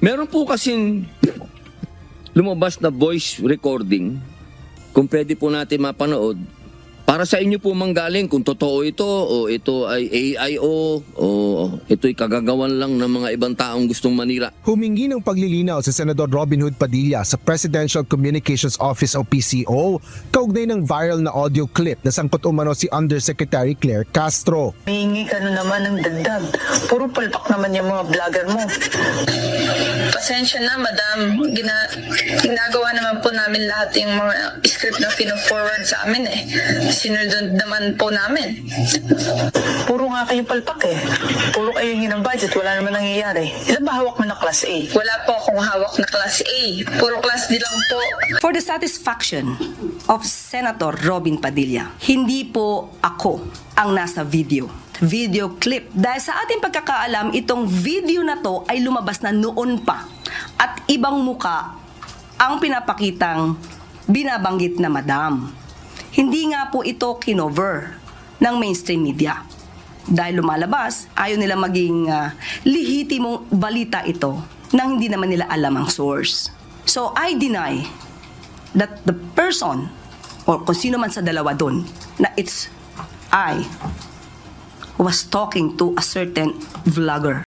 Meron po kasing lumabas na voice recording, kung pwede po natin mapanood, para sa inyo po manggaling kung totoo ito o ito ay AIO o ito'y kagagawan lang ng mga ibang taong gustong manira. Humingi ng paglilinaw si Senador Robin Hood Padilla sa Presidential Communications Office o PCO kaugnay ng viral na audio clip na sangkot umano si Undersecretary Claire Castro. Hihingi ka na naman ng dagdag. Puro palpak naman yung mga vlogger mo. Pasensya na, madam. Ginagawa naman po namin lahat yung mga script na pino-forward sa amin eh. Sinunod naman po namin. Puro nga kayong palpak eh. Puro kayo hingi ng budget. Wala naman nangyayari. Ilan ba hawak mo na class A? Wala po akong hawak na class A. Puro class D lang po. For the satisfaction of Senator Robin Padilla, hindi po ako ang nasa video clip. Dahil sa ating pagkakaalam, itong video na to ay lumabas na noon pa at ibang muka ang pinapakitang binabanggit na madam. Hindi nga po ito kinover ng mainstream media. Dahil lumalabas, ayaw nila maging lihitimong balita ito nang hindi naman nila alam ang source. So I deny that the person or kung sino man sa dalawa doon na it's I was talking to a certain vlogger.